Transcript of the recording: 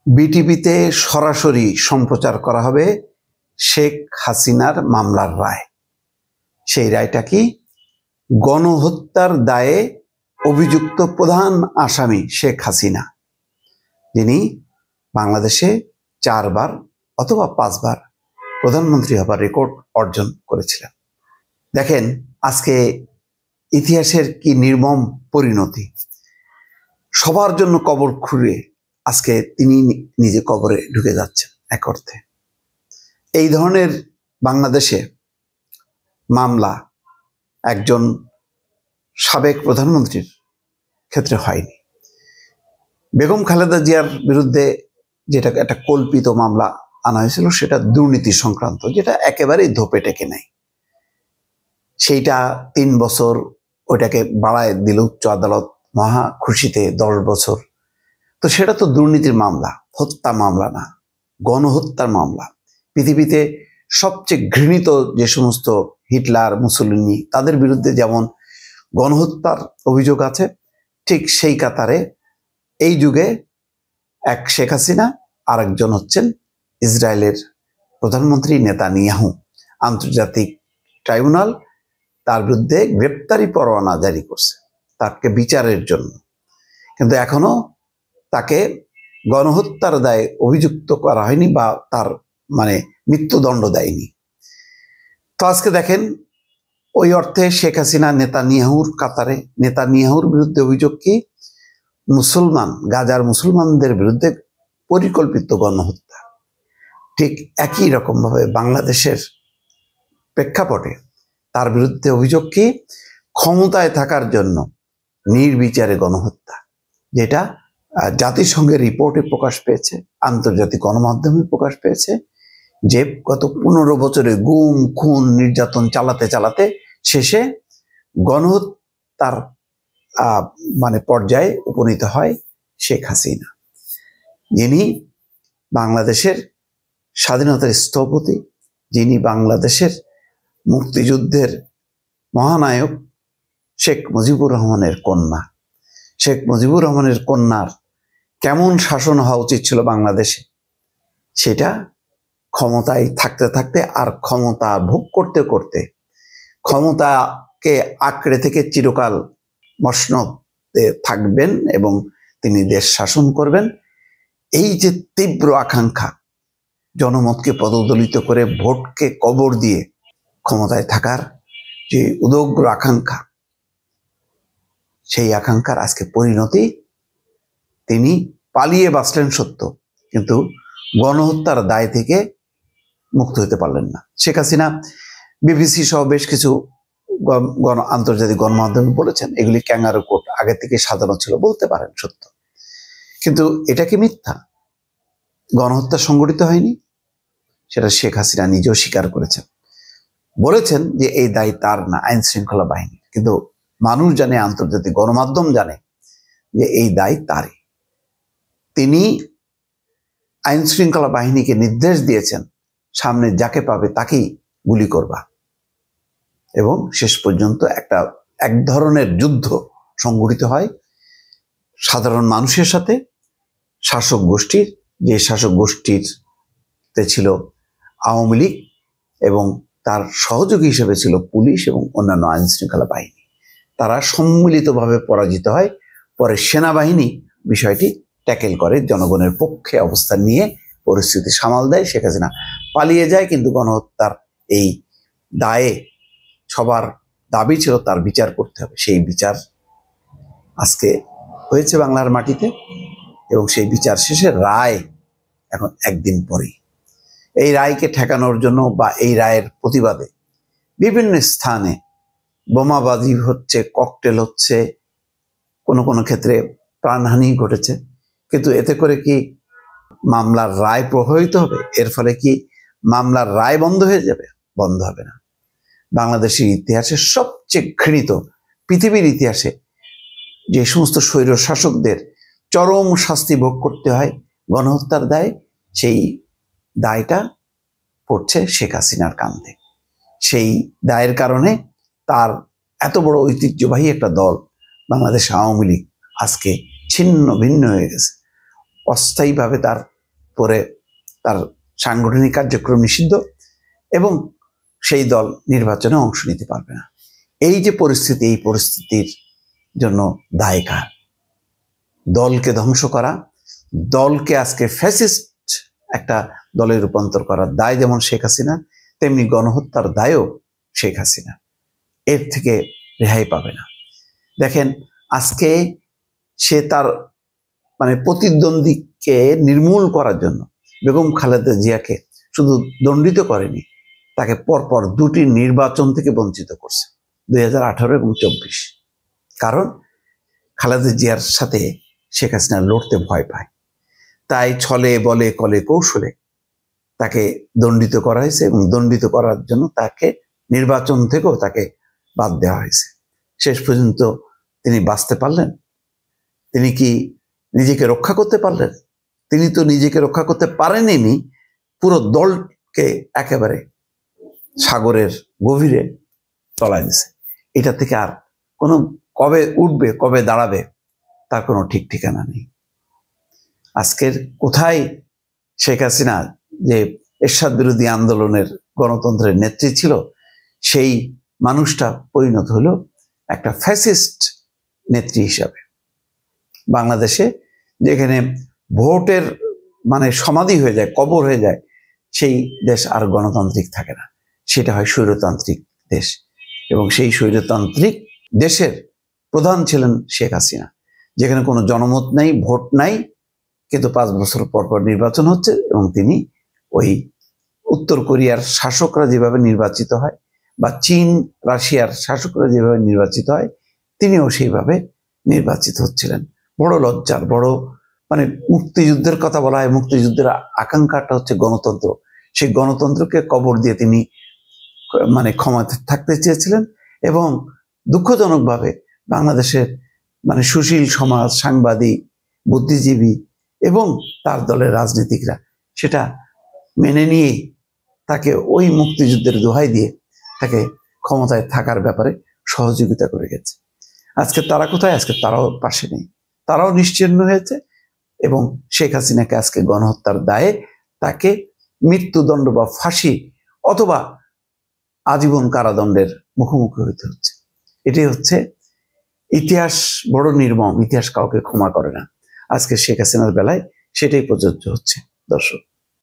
বিটিভিতে সরাসরি সম্প্রচার করা হবে শেখ হাসিনার মামলার রায়। সেই রায়টা কি? গণহত্যার দায়ে অভিযুক্ত প্রধান আসামি শেখ হাসিনা, যিনি বাংলাদেশে 4 বার অথবা 5 বার প্রধানমন্ত্রী হবার রেকর্ড অর্জন করেছিলেন। দেখেন আজকে ইতিহাসের কি নির্মম পরিণতি। সবার জন্য কবর খুঁড়ে আজকে তিনি নিজে কবরে ঢুকে যাচ্ছেন এক অর্থে। এই ধরনের বাংলাদেশে মামলা একজন সাবেক প্রধানমন্ত্রীর ক্ষেত্রে হয়নি। বেগম খালেদা জিয়ার বিরুদ্ধে যেটা একটা কল্পিত মামলা আনা হয়েছিল, সেটা দুর্নীতি সংক্রান্ত, যেটা একেবারেই ধোপে টেকে নাই। সেইটা 3 বছর ওইটাকে বাড়ায় দিল উচ্চ আদালত মহা খুশিতে 10 বছর। তো সেটা তো দুর্নীতির মামলা, হত্যা মামলা না, গণহত্যার মামলা। পৃথিবীতে সবচেয়ে ঘৃণিত যে সমস্ত হিটলার, মুসলিনি, তাদের বিরুদ্ধে যেমন গণহত্যার অভিযোগ আছে, ঠিক সেই কাতারে এই যুগে এক শেখ হাসিনা, আরেকজন হচ্ছেন ইসরায়েলের প্রধানমন্ত্রী নেতানিয়াহু। আন্তর্জাতিক ট্রাইব্যুনাল তার বিরুদ্ধে গ্রেপ্তারি পরোয়ানা জারি করছে তাকে বিচারের জন্য, কিন্তু এখনো তাকে গণহত্যার দায়ে অভিযুক্ত করা হয়নি বা তার মৃত্যুদণ্ড দেয়নি। তো আজকে দেখেন ওই অর্থে শেখ হাসিনা নেতানিয়াহুর কাতারে। নেতানিয়াহুর বিরুদ্ধে অভিযোগ কি? মুসলমান, গাজার মুসলমানদের বিরুদ্ধে পরিকল্পিত গণহত্যা। ঠিক একই রকমভাবে বাংলাদেশের প্রেক্ষাপটে তার বিরুদ্ধে অভিযোগ কি? ক্ষমতায় থাকার জন্য নির্বিচারে গণহত্যা, যেটা জাতিসংঘের রিপোর্টে প্রকাশ পেয়েছে, আন্তর্জাতিক গণমাধ্যমে প্রকাশ পেয়েছে, যে গত 15 বছরে গুম, খুন, নির্যাতন চালাতে চালাতে শেষে গণহত্যার পর্যায়ে উপনীত হয় শেখ হাসিনা, যিনি বাংলাদেশের স্বাধীনতার স্থপতি, যিনি বাংলাদেশের মুক্তিযুদ্ধের মহানায়ক শেখ মুজিবুর রহমানের কন্যা। শেখ মুজিবুর রহমানের কন্যার কেমন শাসন হওয়া উচিত ছিল বাংলাদেশে, সেটা ক্ষমতায় থাকতে থাকতে আর ক্ষমতা ভোগ করতে করতে, ক্ষমতাকে আঁকড়ে থেকে চিরকাল মসনদে থাকবেন এবং তিনি দেশ শাসন করবেন, এই যে তীব্র আকাঙ্ক্ষা, জনমতকে পদদলিত করে ভোটকে কবর দিয়ে ক্ষমতায় থাকার যে উদগ্র আকাঙ্ক্ষা, সেই আকাঙ্ক্ষার আজকে পরিণতি, তিনি পালিয়ে বাঁচলেন সত্য, কিন্তু গণহত্যার দায় থেকে মুক্ত হতে পারলেন না। শেখ হাসিনা বিবিসি সহ বেশ কিছু আন্তর্জাতিক গণমাধ্যমে বলেছেন এগুলি ক্যাঙ্গারু কোর্ট, আগে থেকে সাজানো ছিল, বলতে পারেন সত্য, কিন্তু এটা কি মিথ্যা? গণহত্যা সংগঠিত হয়নি, সেটা শেখ হাসিনা নিজেও স্বীকার করেছেন, বলেছেন যে এই দায় তার না, আইন শৃঙ্খলা বাহিনী। কিন্তু মানুষ জানে, আন্তর্জাতিক গণমাধ্যম জানে যে এই দায় তারই। তিনি আইন শৃঙ্খলা বাহিনীকে নির্দেশ দিয়েছেন সামনে যাকে পাবে তাকেই গুলি করবা, এবং শেষ পর্যন্ত এক ধরনের যুদ্ধ সংঘটিত হয় সাধারণ মানুষের সাথে শাসক গোষ্ঠীর, যে শাসক গোষ্ঠীতে ছিল আওয়ামী লীগ এবং তার সহযোগী হিসেবে ছিল পুলিশ এবং অন্যান্য আইন শৃঙ্খলা বাহিনী। তারা সম্মিলিতভাবে পরাজিত হয়। পরে সেনাবাহিনী বিষয়টি ট্যাকেল করে, জনগণের পক্ষে অবস্থান নিয়ে পরিস্থিতি সামাল দেয়। শেখ হাসিনা পালিয়ে যায়, কিন্তু গণহত্যার এই দায়ে সবার দাবি ছিল তার বিচার করতে হবে। সেই বিচার আজকে হয়েছে বাংলার মাটিতে, এবং সেই বিচার শেষে রায় এখন একদিন পরেই। এই রায়কে ঠেকানোর জন্য বা এই রায়ের প্রতিবাদে বিভিন্ন স্থানে বোমাবাজি হচ্ছে, ককটেল হচ্ছে, কোনো কোনো ক্ষেত্রে প্রাণহানি ঘটেছে। কিন্তু এতে করে কি মামলার রায় প্রভাবিত হবে? এর ফলে কি মামলার রায় বন্ধ হয়ে যাবে? বন্ধ হবে না। বাংলাদেশের ইতিহাসে সবচেয়ে ঘৃণিত, পৃথিবীর ইতিহাসে যে সমস্ত স্বৈর শাসকদের চরম শাস্তি ভোগ করতে হয় গণহত্যার দায়ে, সেই দায়টা পড়ছে শেখ হাসিনার কাঁধে। সেই দায়ের কারণে তার এত বড় ঐতিহ্যবাহী একটা দল বাংলাদেশ আওয়ামী লীগ আজকে ছিন্ন ভিন্ন হয়ে গেছে। অস্থায়ীভাবে তার পরে তার সাংগঠনিক কার্যক্রম নিষিদ্ধ এবং সেই দল নির্বাচনে অংশ নিতে পারবে না। এই যে পরিস্থিতি, এই পরিস্থিতির জন্য দায় কার? দলকে ধ্বংস করা, দলকে আজকে ফ্যাসিস্ট একটা দলে রূপান্তর করার দায় যেমন শেখ হাসিনা, তেমনি গণহত্যার দায়ও শেখ হাসিনা। এর থেকে রেহাই পাবে না। দেখেন, আজকে সে তার প্রতিদ্বন্দ্বীকে নির্মূল করার জন্য বেগম খালেদা জিয়াকে শুধু দণ্ডিত করেনি, তাকে পরপর 2টি নির্বাচন থেকে বঞ্চিত করছে, 2018 এবং 24। কারণ খালেদা জিয়ার সাথে শেখ হাসিনা লড়তে ভয় পায়, তাই ছলে বলে কলে কৌশলে তাকে দণ্ডিত করা হয়েছে এবং দণ্ডিত করার জন্য তাকে নির্বাচন থেকেও তাকে বাদ দেওয়া হয়েছে। শেষ পর্যন্ত তিনি বাঁচতে পারলেন? তিনি কি নিজেকে রক্ষা করতে পারলেন? তিনি তো নিজেকে রক্ষা করতে পারেননি, পুরো দলকে একেবারে সাগরের গভীরে তলায় দিছে। এটা থেকে আর কোনো কবে উঠবে, কবে দাঁড়াবে, তার কোনো ঠিক ঠিকানা নেই। আজকের কোথায় শেখ হাসিনা যে এরশাদ বিরোধী আন্দোলনের গণতন্ত্রের নেত্রী ছিল, সেই মানুষটা পরিণত হলো একটা ফ্যাসিস্ট নেত্রী হিসাবে। বাংলাদেশে যেখানে ভোটের সমাধি হয়ে যায়, কবর হয়ে যায়, সেই দেশ আর গণতান্ত্রিক থাকে না, সেটা হয় স্বৈরতান্ত্রিক দেশ। এবং সেই স্বৈরতান্ত্রিক দেশের প্রধান ছিলেন শেখ হাসিনা, যেখানে কোনো জনমত নাই, ভোট নাই, কিন্তু 5 বছর পর পর নির্বাচন হচ্ছে এবং তিনি ওই উত্তর কোরিয়ার শাসকরা যেভাবে নির্বাচিত হয় বা চীন রাশিয়ার শাসকরা যেভাবে নির্বাচিত হয়, তিনিও সেইভাবে নির্বাচিত হচ্ছিলেন। বড় লজ্জার, বড় মুক্তিযুদ্ধের কথা বলা হয়, মুক্তিযুদ্ধের আকাঙ্ক্ষাটা হচ্ছে গণতন্ত্র। সেই গণতন্ত্রকে কবর দিয়ে তিনি ক্ষমতায় থাকতে চেয়েছিলেন এবং দুঃখজনকভাবে বাংলাদেশের সুশীল সমাজ, সাংবাদিক, বুদ্ধিজীবী এবং তার দলের রাজনীতিকরা সেটা মেনে নিয়ে তাকে ওই মুক্তিযুদ্ধের দোহাই দিয়ে তাকে ক্ষমতায় থাকার ব্যাপারে সহযোগিতা করে গেছে। আজকে তারা কোথায়? আজকে তারাও পাশে নেই, তারাও নিশ্চিহ্ন হয়েছে এবং শেখ হাসিনাকে আজকে গণহত্যার দায়ে তাকে মৃত্যুদণ্ড বা ফাঁসি অথবা আজীবন কারাদণ্ডের মুখোমুখি হতে হচ্ছে। এটাই হচ্ছে ইতিহাস, বড় নির্মম। ইতিহাস কাউকে ক্ষমা করে না। আজকে শেখ হাসিনার বেলায় সেটাই প্রযোজ্য হচ্ছে। দর্শক।